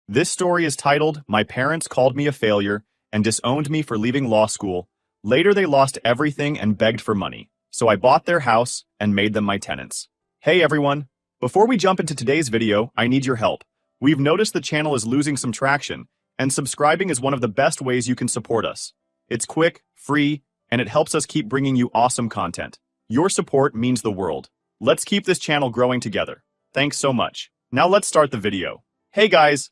This story is titled, My Parents Called Me a Failure and Disowned Me for Leaving Law School. Later they lost everything and begged for money, so I bought their house and made them my tenants. Hey everyone! Before we jump into today's video, I need your help. We've noticed the channel is losing some traction, and subscribing is one of the best ways you can support us. It's quick, free, and it helps us keep bringing you awesome content. Your support means the world. Let's keep this channel growing together. Thanks so much. Now let's start the video. Hey guys,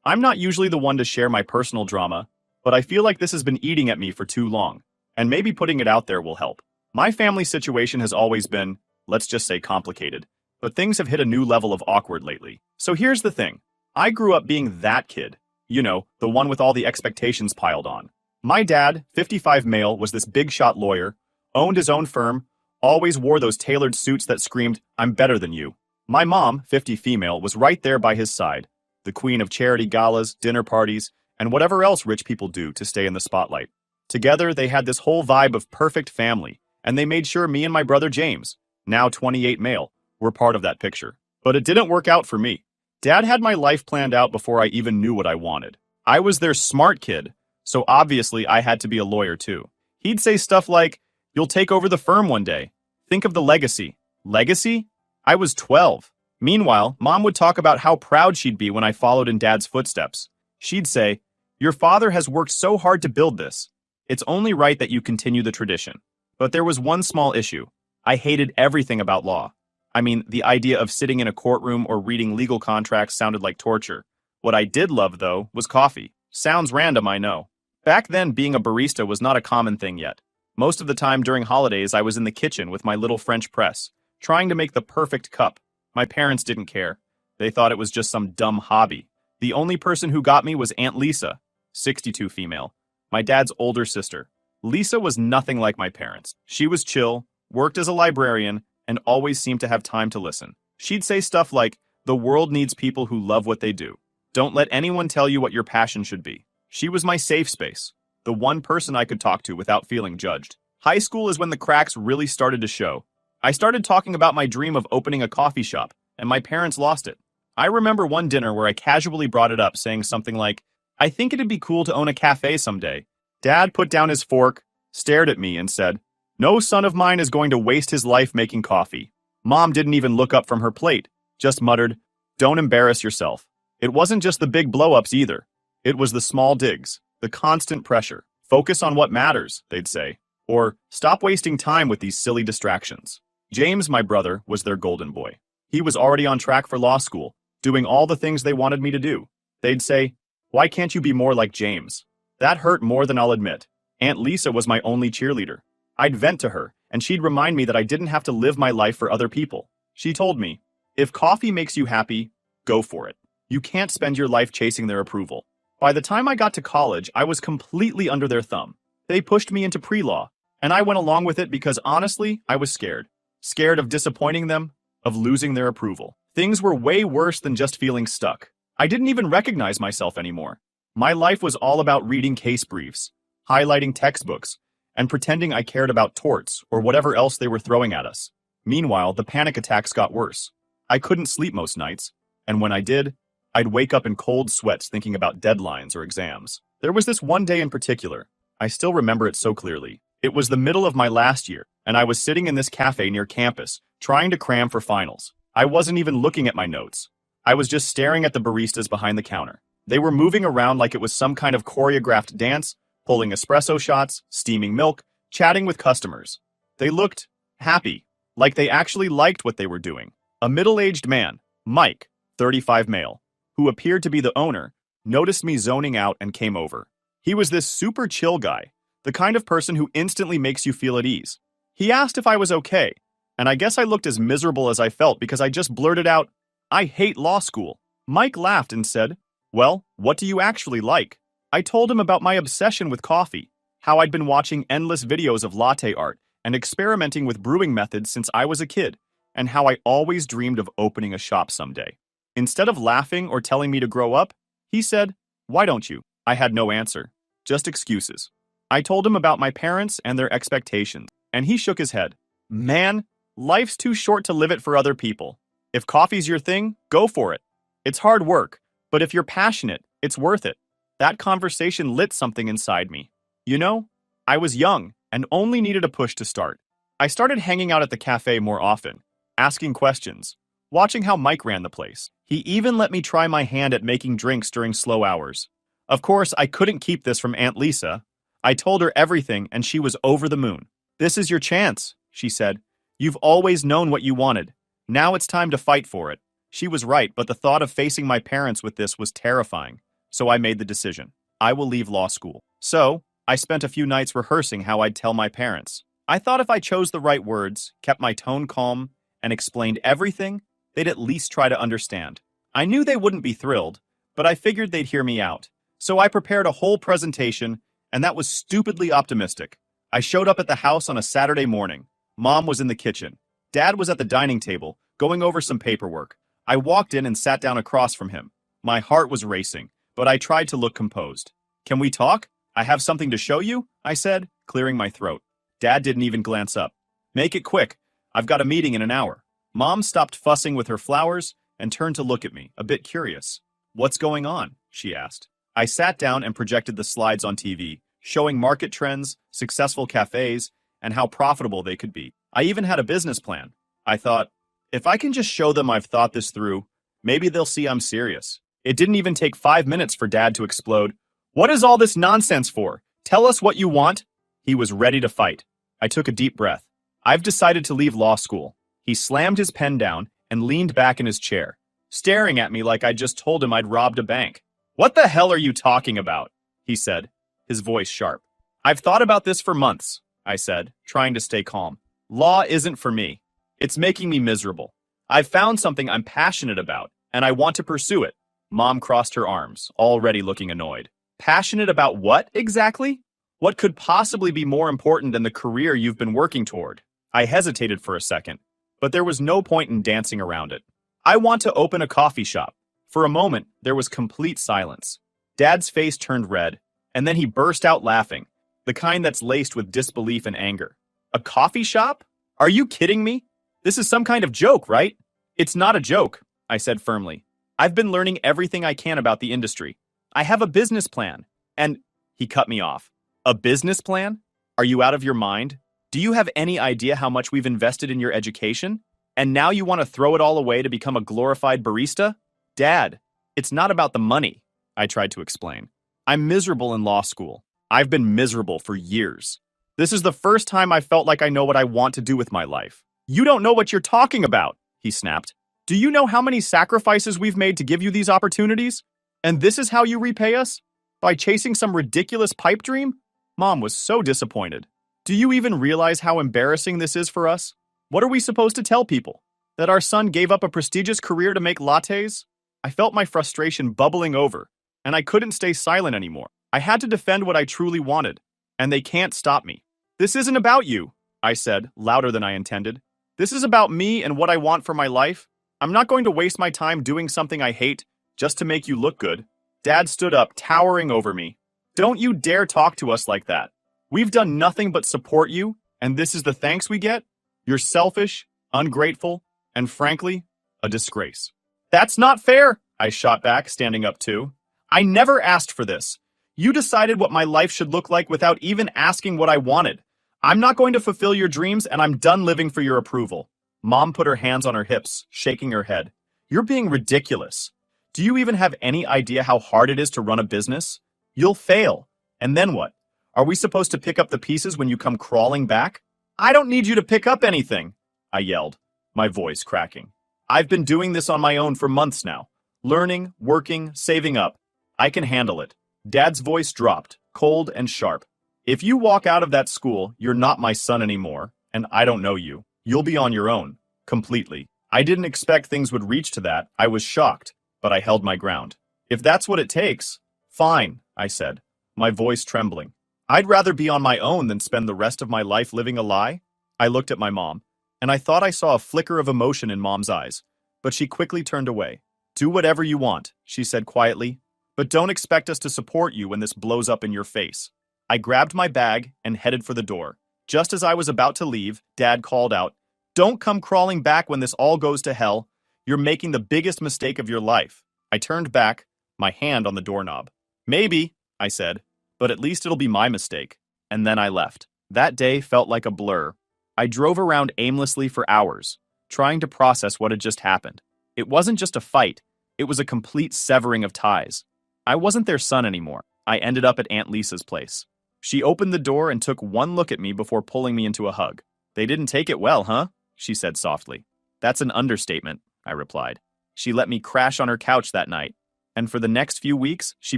I'm not usually the one to share my personal drama, but I feel like this has been eating at me for too long, and maybe putting it out there will help. My family situation has always been, let's just say, complicated, but things have hit a new level of awkward lately. So here's the thing. I grew up being that kid. You know, the one with all the expectations piled on. My dad, 55 male, was this big shot lawyer, owned his own firm, always wore those tailored suits that screamed, I'm better than you. My mom, 50 female, was right there by his side, the queen of charity galas, dinner parties, and whatever else rich people do to stay in the spotlight. Together, they had this whole vibe of perfect family, and they made sure me and my brother James, now 28 male, were part of that picture. But it didn't work out for me. Dad had my life planned out before I even knew what I wanted. I was their smart kid, so obviously I had to be a lawyer too. He'd say stuff like, you'll take over the firm one day. Think of the legacy. Legacy? I was 12. Meanwhile, Mom would talk about how proud she'd be when I followed in Dad's footsteps. She'd say, your father has worked so hard to build this. It's only right that you continue the tradition. But there was one small issue. I hated everything about law. I mean, the idea of sitting in a courtroom or reading legal contracts sounded like torture. What I did love, though, was coffee. Sounds random, I know. Back then, being a barista was not a common thing yet. Most of the time during holidays, I was in the kitchen with my little French press, trying to make the perfect cup. My parents didn't care. They thought it was just some dumb hobby. The only person who got me was Aunt Lisa, 62 female, my dad's older sister. Lisa was nothing like my parents. She was chill, worked as a librarian, and always seemed to have time to listen. She'd say stuff like, the world needs people who love what they do. Don't let anyone tell you what your passion should be. She was my safe space, the one person I could talk to without feeling judged. High school is when the cracks really started to show. I started talking about my dream of opening a coffee shop, and my parents lost it. I remember one dinner where I casually brought it up, saying something like, I think it'd be cool to own a cafe someday. Dad put down his fork, stared at me, and said, no son of mine is going to waste his life making coffee. Mom didn't even look up from her plate, just muttered, don't embarrass yourself. It wasn't just the big blow-ups either. It was the small digs, the constant pressure. Focus on what matters, they'd say. Or, stop wasting time with these silly distractions. James, my brother, was their golden boy. He was already on track for law school, doing all the things they wanted me to do. They'd say, why can't you be more like James? That hurt more than I'll admit. Aunt Lisa was my only cheerleader. I'd vent to her, and she'd remind me that I didn't have to live my life for other people. She told me, if coffee makes you happy, go for it. You can't spend your life chasing their approval. By the time I got to college, I was completely under their thumb. They pushed me into pre-law, and I went along with it because honestly, I was scared. Scared of disappointing them, of losing their approval. Things were way worse than just feeling stuck. I didn't even recognize myself anymore. My life was all about reading case briefs, highlighting textbooks, and pretending I cared about torts or whatever else they were throwing at us. Meanwhile, the panic attacks got worse. I couldn't sleep most nights, and when I did, I'd wake up in cold sweats thinking about deadlines or exams. There was this one day in particular. I still remember it so clearly. It was the middle of my last year, and I was sitting in this cafe near campus, trying to cram for finals. I wasn't even looking at my notes. I was just staring at the baristas behind the counter. They were moving around like it was some kind of choreographed dance, pulling espresso shots, steaming milk, chatting with customers. They looked happy, like they actually liked what they were doing. A middle-aged man, Mike, 35 male, who appeared to be the owner, noticed me zoning out and came over. He was this super chill guy, the kind of person who instantly makes you feel at ease. He asked if I was okay, and I guess I looked as miserable as I felt because I just blurted out, I hate law school. Mike laughed and said, well, what do you actually like? I told him about my obsession with coffee, how I'd been watching endless videos of latte art and experimenting with brewing methods since I was a kid, and how I always dreamed of opening a shop someday. Instead of laughing or telling me to grow up, he said, why don't you? I had no answer, just excuses. I told him about my parents and their expectations, and he shook his head. Man, life's too short to live it for other people. If coffee's your thing, go for it. It's hard work, But if you're passionate, it's worth it. That conversation lit something inside me. You know, I was young and only needed a push to start. I started hanging out at the cafe more often, asking questions, watching how Mike ran the place. He even let me try my hand at making drinks during slow hours. Of course, I couldn't keep this from Aunt Lisa. I told her everything and she was over the moon. "This is your chance," she said. "You've always known what you wanted. Now it's time to fight for it." She was right, but the thought of facing my parents with this was terrifying. So I made the decision. I will leave law school. So, I spent a few nights rehearsing how I'd tell my parents. I thought if I chose the right words, kept my tone calm, and explained everything, they'd at least try to understand. I knew they wouldn't be thrilled, but I figured they'd hear me out. So I prepared a whole presentation, and that was stupidly optimistic. I showed up at the house on a Saturday morning. Mom was in the kitchen. Dad was at the dining table, going over some paperwork. I walked in and sat down across from him. My heart was racing, but I tried to look composed. "Can we talk? I have something to show you," I said, clearing my throat. Dad didn't even glance up. "Make it quick. I've got a meeting in an hour." Mom stopped fussing with her flowers and turned to look at me, a bit curious. "What's going on?" she asked. I sat down and projected the slides on TV, showing market trends, successful cafes, and how profitable they could be. I even had a business plan. I thought, if I can just show them I've thought this through, maybe they'll see I'm serious. It didn't even take 5 minutes for Dad to explode. "What is all this nonsense for? Tell us what you want." He was ready to fight. I took a deep breath. "I've decided to leave law school." He slammed his pen down and leaned back in his chair, staring at me like I'd just told him I'd robbed a bank. "What the hell are you talking about?" he said, his voice sharp. "I've thought about this for months," I said, trying to stay calm. "Law isn't for me. It's making me miserable. I've found something I'm passionate about, and I want to pursue it." Mom crossed her arms, already looking annoyed. "Passionate about what, exactly? What could possibly be more important than the career you've been working toward?" I hesitated for a second, but there was no point in dancing around it. "I want to open a coffee shop." For a moment, there was complete silence. Dad's face turned red, and then he burst out laughing, the kind that's laced with disbelief and anger. "A coffee shop? Are you kidding me? This is some kind of joke, right?" "It's not a joke," I said firmly. "I've been learning everything I can about the industry. I have a business plan." And he cut me off. "A business plan? Are you out of your mind? Do you have any idea how much we've invested in your education? And now you want to throw it all away to become a glorified barista?" "Dad, it's not about the money," I tried to explain. "I'm miserable in law school. I've been miserable for years. This is the first time I felt like I know what I want to do with my life." "You don't know what you're talking about," he snapped. "Do you know how many sacrifices we've made to give you these opportunities? And this is how you repay us? By chasing some ridiculous pipe dream?" Mom was so disappointed. "Do you even realize how embarrassing this is for us? What are we supposed to tell people? That our son gave up a prestigious career to make lattes?" I felt my frustration bubbling over, and I couldn't stay silent anymore. I had to defend what I truly wanted, and they can't stop me. "This isn't about you," I said, louder than I intended. "This is about me and what I want for my life. I'm not going to waste my time doing something I hate just to make you look good." Dad stood up, towering over me. "Don't you dare talk to us like that. We've done nothing but support you, and this is the thanks we get? You're selfish, ungrateful, and frankly, a disgrace." "That's not fair," I shot back, standing up too. "I never asked for this. You decided what my life should look like without even asking what I wanted. I'm not going to fulfill your dreams, and I'm done living for your approval." Mom put her hands on her hips, shaking her head. "You're being ridiculous. Do you even have any idea how hard it is to run a business? You'll fail. And then what? Are we supposed to pick up the pieces when you come crawling back?" "I don't need you to pick up anything," I yelled, my voice cracking. "I've been doing this on my own for months now. Learning, working, saving up. I can handle it." Dad's voice dropped, cold and sharp. "If you walk out of that school, you're not my son anymore, and I don't know you. You'll be on your own. Completely." I didn't expect things would reach to that. I was shocked, but I held my ground. "If that's what it takes, fine," I said, my voice trembling. "I'd rather be on my own than spend the rest of my life living a lie." I looked at my mom, and I thought I saw a flicker of emotion in Mom's eyes, but she quickly turned away. "Do whatever you want," she said quietly, "but don't expect us to support you when this blows up in your face." I grabbed my bag and headed for the door. Just as I was about to leave, Dad called out, "Don't come crawling back when this all goes to hell. You're making the biggest mistake of your life." I turned back, my hand on the doorknob. Maybe, I said, but at least it'll be my mistake. And then I left. That day felt like a blur. I drove around aimlessly for hours, trying to process what had just happened. It wasn't just a fight, it was a complete severing of ties. I wasn't their son anymore. I ended up at Aunt Lisa's place. She opened the door and took one look at me before pulling me into a hug. "They didn't take it well, huh?" she said softly. "That's an understatement," I replied. She let me crash on her couch that night, and for the next few weeks, she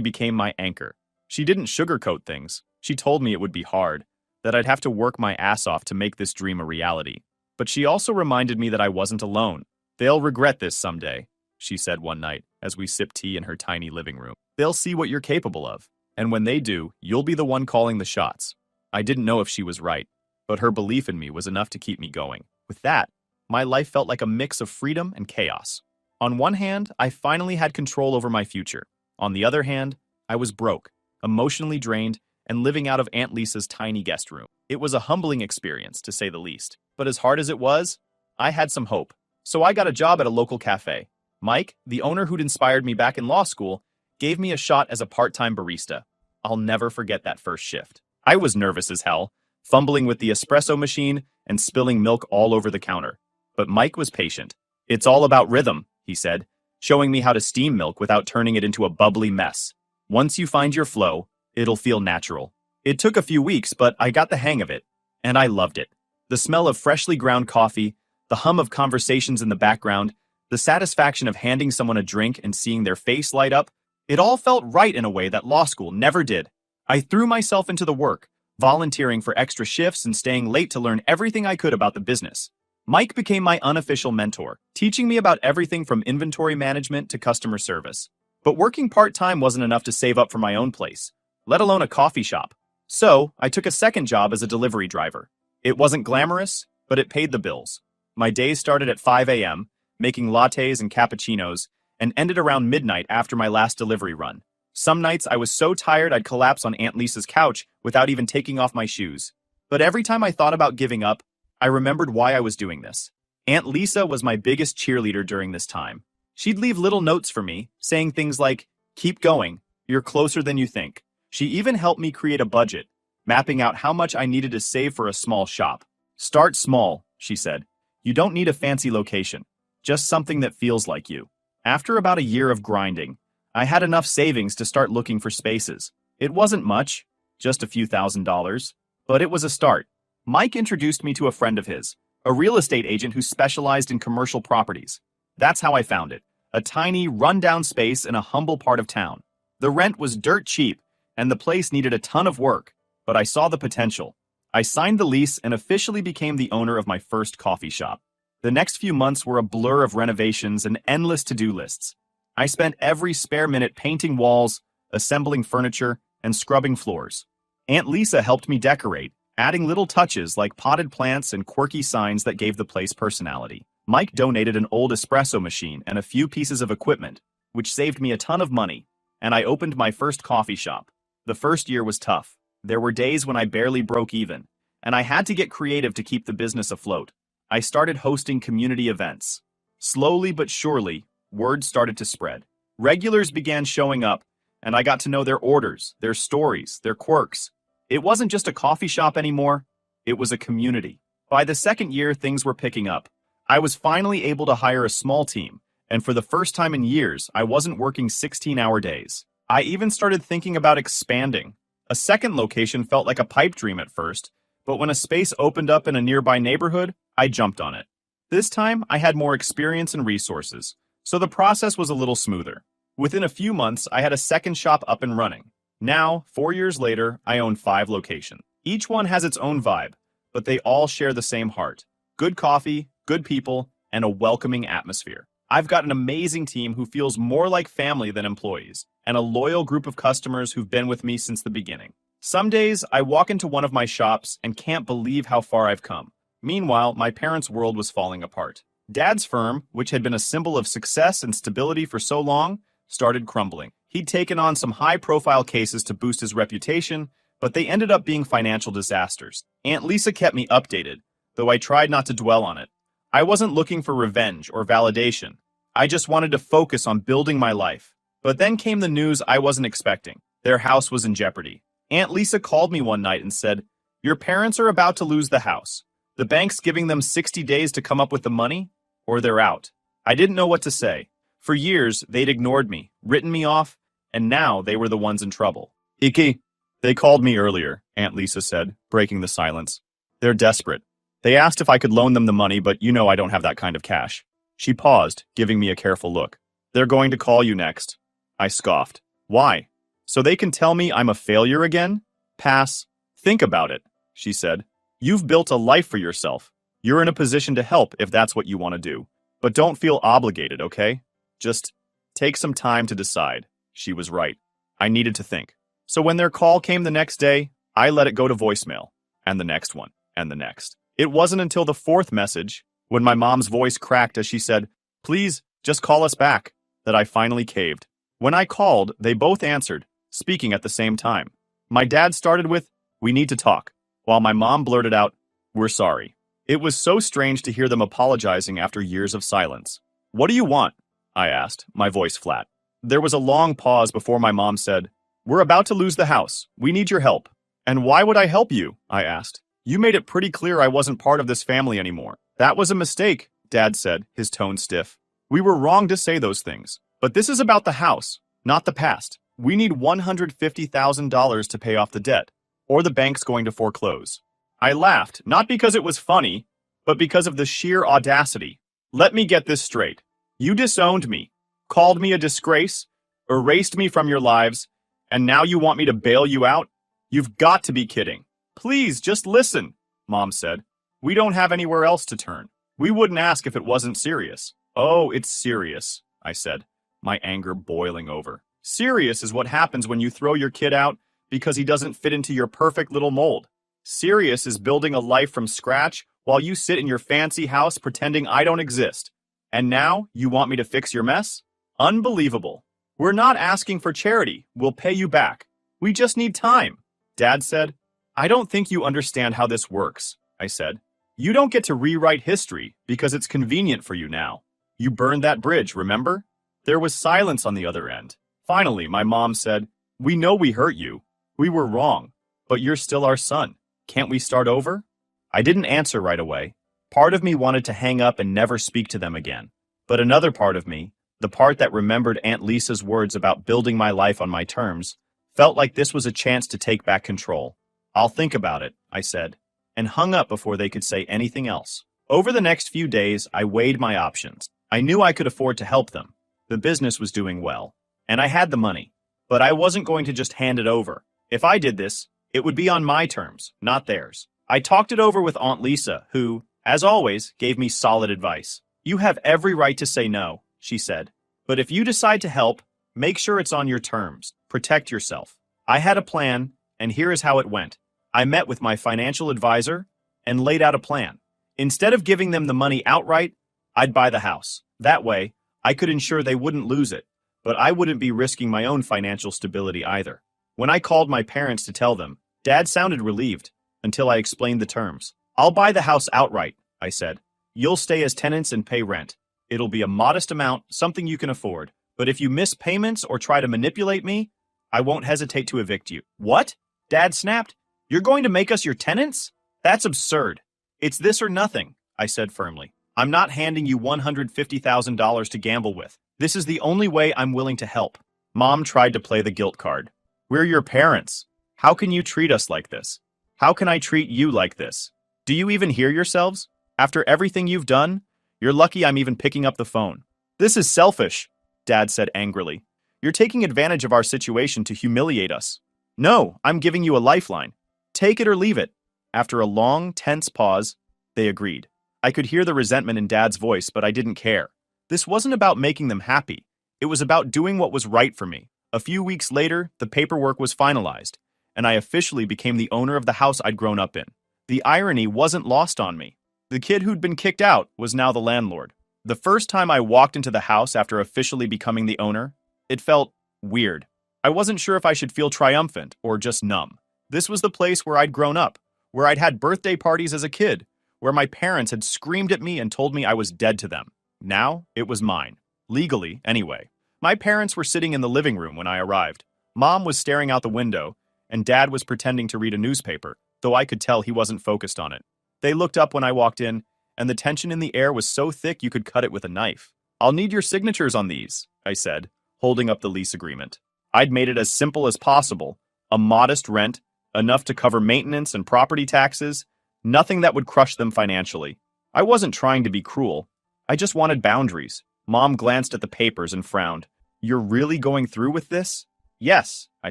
became my anchor. She didn't sugarcoat things. She told me it would be hard, that I'd have to work my ass off to make this dream a reality. But she also reminded me that I wasn't alone. "They'll regret this someday," she said one night as we sipped tea in her tiny living room. "They'll see what you're capable of, and when they do, you'll be the one calling the shots." I didn't know if she was right, but her belief in me was enough to keep me going. With that, my life felt like a mix of freedom and chaos. On one hand, I finally had control over my future. On the other hand, I was broke, emotionally drained, and living out of Aunt Lisa's tiny guest room. It was a humbling experience, to say the least. But as hard as it was, I had some hope. So I got a job at a local cafe. Mike, the owner who'd inspired me back in law school, gave me a shot as a part-time barista. I'll never forget that first shift. I was nervous as hell, fumbling with the espresso machine and spilling milk all over the counter. But Mike was patient. "It's all about rhythm," he said, showing me how to steam milk without turning it into a bubbly mess. "Once you find your flow, it'll feel natural." It took a few weeks, but I got the hang of it, and I loved it. The smell of freshly ground coffee, the hum of conversations in the background, the satisfaction of handing someone a drink and seeing their face light up, it all felt right in a way that law school never did. I threw myself into the work, volunteering for extra shifts and staying late to learn everything I could about the business. Mike became my unofficial mentor, teaching me about everything from inventory management to customer service. But working part-time wasn't enough to save up for my own place, let alone a coffee shop. So, I took a second job as a delivery driver. It wasn't glamorous, but it paid the bills. My days started at 5 a.m., making lattes and cappuccinos, and ended around midnight after my last delivery run. Some nights I was so tired I'd collapse on Aunt Lisa's couch without even taking off my shoes. But every time I thought about giving up, I remembered why I was doing this. Aunt Lisa was my biggest cheerleader during this time. She'd leave little notes for me, saying things like, "Keep going, you're closer than you think." She even helped me create a budget, mapping out how much I needed to save for a small shop. "Start small," she said. "You don't need a fancy location, just something that feels like you." After about a year of grinding, I had enough savings to start looking for spaces. It wasn't much, just a few $1,000s, but it was a start. Mike introduced me to a friend of his, a real estate agent who specialized in commercial properties. That's how I found it, a tiny, run-down space in a humble part of town. The rent was dirt cheap, and the place needed a ton of work, but I saw the potential. I signed the lease and officially became the owner of my first coffee shop. The next few months were a blur of renovations and endless to-do lists. I spent every spare minute painting walls, assembling furniture, and scrubbing floors. Aunt Lisa helped me decorate, adding little touches like potted plants and quirky signs that gave the place personality. Mike donated an old espresso machine and a few pieces of equipment, which saved me a ton of money, and I opened my first coffee shop. The first year was tough. There were days when I barely broke even, and I had to get creative to keep the business afloat. I started hosting community events. Slowly but surely, word started to spread. Regulars began showing up, and I got to know their orders, their stories, their quirks. It wasn't just a coffee shop anymore, it was a community. By the second year, things were picking up. I was finally able to hire a small team, and for the first time in years, I wasn't working 16-hour days. I even started thinking about expanding. A second location felt like a pipe dream at first, but when a space opened up in a nearby neighborhood, I jumped on it. This time, I had more experience and resources, so the process was a little smoother. Within a few months, I had a second shop up and running. Now, 4 years later, I own 5 locations. Each one has its own vibe, but they all share the same heart. Good coffee, good people, and a welcoming atmosphere. I've got an amazing team who feels more like family than employees, and a loyal group of customers who've been with me since the beginning. Some days, I walk into one of my shops and can't believe how far I've come. Meanwhile, my parents' world was falling apart. Dad's firm, which had been a symbol of success and stability for so long, started crumbling. He'd taken on some high-profile cases to boost his reputation, but they ended up being financial disasters. Aunt Lisa kept me updated, though I tried not to dwell on it. I wasn't looking for revenge or validation. I just wanted to focus on building my life. But then came the news I wasn't expecting. Their house was in jeopardy. Aunt Lisa called me one night and said, "Your parents are about to lose the house. The bank's giving them 60 days to come up with the money, or they're out." I didn't know what to say. For years, they'd ignored me, written me off, and now they were the ones in trouble. Iki, they called me earlier, Aunt Lisa said, breaking the silence. They're desperate. They asked if I could loan them the money, but you know I don't have that kind of cash. She paused, giving me a careful look. They're going to call you next. I scoffed. Why? So they can tell me I'm a failure again? Pass. Think about it, she said. You've built a life for yourself. You're in a position to help if that's what you want to do. But don't feel obligated, okay? Just take some time to decide. She was right. I needed to think. So when their call came the next day, I let it go to voicemail. And the next one. And the next. It wasn't until the fourth message, when my mom's voice cracked as she said, "Please, just call us back," that I finally caved. When I called, they both answered, speaking at the same time. My dad started with, "We need to talk," while my mom blurted out, "We're sorry." It was so strange to hear them apologizing after years of silence. "What do you want?" I asked, my voice flat. There was a long pause before my mom said, "We're about to lose the house. We need your help." "And why would I help you?" I asked. "You made it pretty clear I wasn't part of this family anymore." "That was a mistake," Dad said, his tone stiff. "We were wrong to say those things. But this is about the house, not the past. We need $150,000 to pay off the debt, or the bank's going to foreclose." I laughed, not because it was funny, but because of the sheer audacity. "Let me get this straight. You disowned me, called me a disgrace, erased me from your lives, and now you want me to bail you out? You've got to be kidding." "Please, just listen," Mom said. "We don't have anywhere else to turn. We wouldn't ask if it wasn't serious." "Oh, it's serious," I said, my anger boiling over. "Serious is what happens when you throw your kid out because he doesn't fit into your perfect little mold. Serious is building a life from scratch while you sit in your fancy house pretending I don't exist. And now you want me to fix your mess? Unbelievable. We're not asking for charity. We'll pay you back. We just need time." Dad said, "I don't think you understand how this works," I said. "You don't get to rewrite history because it's convenient for you now. You burned that bridge, remember?" There was silence on the other end. Finally, my mom said, "We know we hurt you. We were wrong. But you're still our son. Can't we start over?" I didn't answer right away. Part of me wanted to hang up and never speak to them again. But another part of me, the part that remembered Aunt Lisa's words about building my life on my terms, felt like this was a chance to take back control. "I'll think about it," I said, and hung up before they could say anything else. Over the next few days, I weighed my options. I knew I could afford to help them. The business was doing well, and I had the money. But I wasn't going to just hand it over. If I did this, it would be on my terms, not theirs. I talked it over with Aunt Lisa, who, as always, gave me solid advice. "You have every right to say no," she said. "But if you decide to help, make sure it's on your terms. Protect yourself." I had a plan, and here is how it went. I met with my financial advisor and laid out a plan. Instead of giving them the money outright, I'd buy the house. That way, I could ensure they wouldn't lose it, but I wouldn't be risking my own financial stability either. When I called my parents to tell them, Dad sounded relieved, until I explained the terms. "I'll buy the house outright," I said. "You'll stay as tenants and pay rent. It'll be a modest amount, something you can afford. But if you miss payments or try to manipulate me, I won't hesitate to evict you." "What?" Dad snapped. "You're going to make us your tenants? That's absurd." "It's this or nothing," I said firmly. "I'm not handing you $150,000 to gamble with. This is the only way I'm willing to help." Mom tried to play the guilt card. "We're your parents. How can you treat us like this? How can I treat you like this? Do you even hear yourselves? After everything you've done, you're lucky I'm even picking up the phone." "This is selfish," Dad said angrily. "You're taking advantage of our situation to humiliate us." "No, I'm giving you a lifeline. Take it or leave it." After a long, tense pause, they agreed. I could hear the resentment in Dad's voice, but I didn't care. This wasn't about making them happy. It was about doing what was right for me. A few weeks later, the paperwork was finalized, and I officially became the owner of the house I'd grown up in. The irony wasn't lost on me. The kid who'd been kicked out was now the landlord. The first time I walked into the house after officially becoming the owner, it felt weird. I wasn't sure if I should feel triumphant or just numb. This was the place where I'd grown up, where I'd had birthday parties as a kid, where my parents had screamed at me and told me I was dead to them. Now, it was mine. Legally, anyway. My parents were sitting in the living room when I arrived. Mom was staring out the window, and Dad was pretending to read a newspaper, though I could tell he wasn't focused on it. They looked up when I walked in, and the tension in the air was so thick you could cut it with a knife. "I'll need your signatures on these," I said, holding up the lease agreement. I'd made it as simple as possible. A modest rent, enough to cover maintenance and property taxes, nothing that would crush them financially. I wasn't trying to be cruel. I just wanted boundaries. Mom glanced at the papers and frowned. "You're really going through with this?" "Yes," I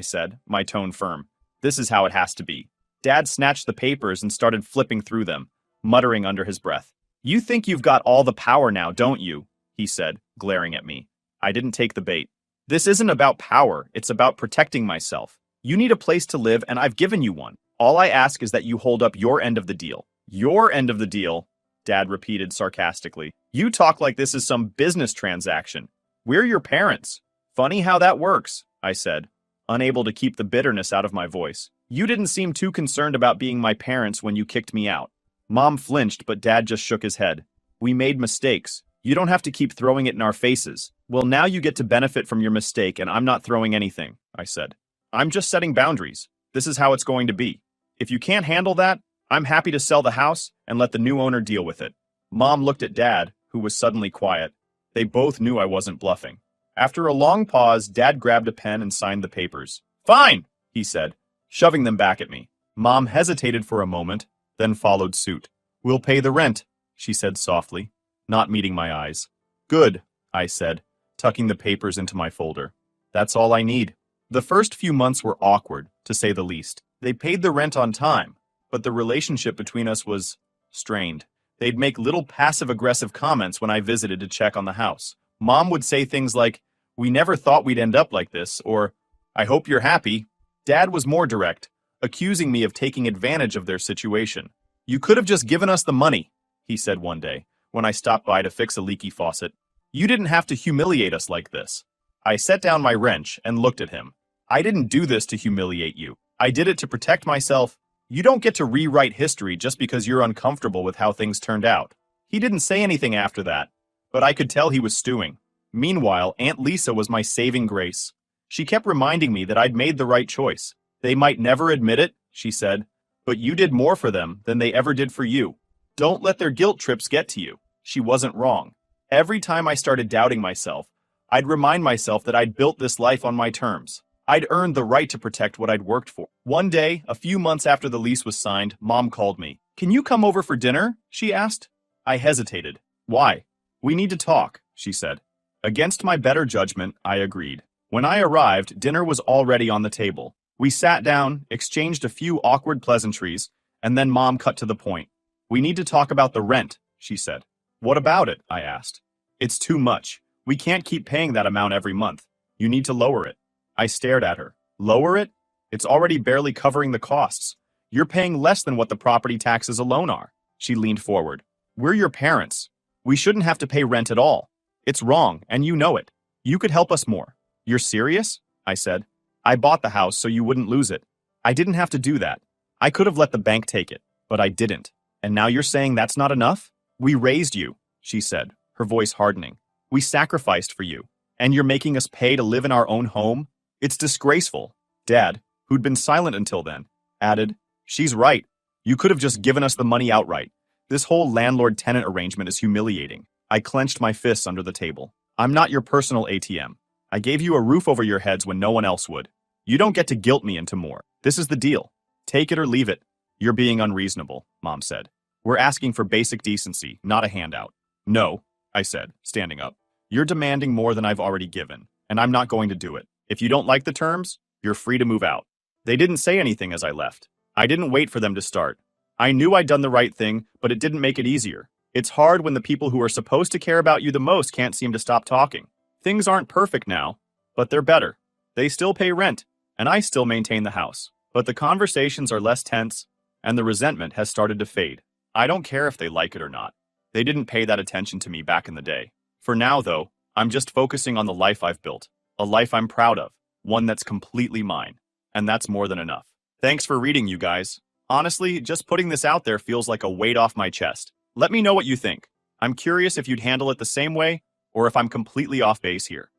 said, my tone firm. "This is how it has to be." Dad snatched the papers and started flipping through them, muttering under his breath. "You think you've got all the power now, don't you?" he said, glaring at me. I didn't take the bait. "This isn't about power, it's about protecting myself. You need a place to live, and I've given you one. All I ask is that you hold up your end of the deal." "Your end of the deal?" Dad repeated sarcastically. "You talk like this is some business transaction. We're your parents." "Funny how that works," I said, unable to keep the bitterness out of my voice. "You didn't seem too concerned about being my parents when you kicked me out." Mom flinched, but Dad just shook his head. "We made mistakes. You don't have to keep throwing it in our faces." "Well, now you get to benefit from your mistake, and I'm not throwing anything," I said. "I'm just setting boundaries. This is how it's going to be. If you can't handle that, I'm happy to sell the house and let the new owner deal with it." Mom looked at Dad, who was suddenly quiet. They both knew I wasn't bluffing. After a long pause, Dad grabbed a pen and signed the papers. "Fine," he said, shoving them back at me. Mom hesitated for a moment, then followed suit. "We'll pay the rent," she said softly, not meeting my eyes. "Good," I said, tucking the papers into my folder. "That's all I need." The first few months were awkward, to say the least. They paid the rent on time, but the relationship between us was strained. They'd make little passive-aggressive comments when I visited to check on the house. Mom would say things like, "We never thought we'd end up like this," or, "I hope you're happy." Dad was more direct, accusing me of taking advantage of their situation. "You could have just given us the money," he said one day, when I stopped by to fix a leaky faucet. "You didn't have to humiliate us like this." I set down my wrench and looked at him. "I didn't do this to humiliate you. I did it to protect myself. You don't get to rewrite history just because you're uncomfortable with how things turned out." He didn't say anything after that, but I could tell he was stewing. Meanwhile, Aunt Lisa was my saving grace. She kept reminding me that I'd made the right choice. "They might never admit it," she said, "but you did more for them than they ever did for you. Don't let their guilt trips get to you." She wasn't wrong. Every time I started doubting myself, I'd remind myself that I'd built this life on my terms. I'd earned the right to protect what I'd worked for. One day, a few months after the lease was signed, Mom called me. "Can you come over for dinner?" she asked. I hesitated. "Why?" "We need to talk," she said. Against my better judgment, I agreed. When I arrived, dinner was already on the table. We sat down, exchanged a few awkward pleasantries, and then Mom cut to the point. "We need to talk about the rent," she said. "What about it?" I asked. "It's too much. We can't keep paying that amount every month. You need to lower it." I stared at her. "Lower it? It's already barely covering the costs. You're paying less than what the property taxes alone are." She leaned forward. "We're your parents. We shouldn't have to pay rent at all. It's wrong, and you know it. You could help us more." "You're serious?" I said. "I bought the house so you wouldn't lose it. I didn't have to do that. I could have let the bank take it, but I didn't. And now you're saying that's not enough?" "We raised you," she said, her voice hardening. "We sacrificed for you, and you're making us pay to live in our own home? It's disgraceful." Dad, who'd been silent until then, added, "She's right. You could have just given us the money outright. This whole landlord-tenant arrangement is humiliating." I clenched my fists under the table. "I'm not your personal ATM. I gave you a roof over your heads when no one else would. You don't get to guilt me into more. This is the deal. Take it or leave it." "You're being unreasonable," Mom said. "We're asking for basic decency, not a handout." "No," I said, standing up. "You're demanding more than I've already given, and I'm not going to do it. If you don't like the terms, you're free to move out." They didn't say anything as I left. I didn't wait for them to start. I knew I'd done the right thing, but it didn't make it easier. It's hard when the people who are supposed to care about you the most can't seem to stop talking. Things aren't perfect now, but they're better. They still pay rent, and I still maintain the house. But the conversations are less tense, and the resentment has started to fade. I don't care if they like it or not. They didn't pay that attention to me back in the day. For now, though, I'm just focusing on the life I've built. A life I'm proud of. One that's completely mine. And that's more than enough. Thanks for reading, you guys. Honestly, just putting this out there feels like a weight off my chest. Let me know what you think. I'm curious if you'd handle it the same way, or if I'm completely off base here.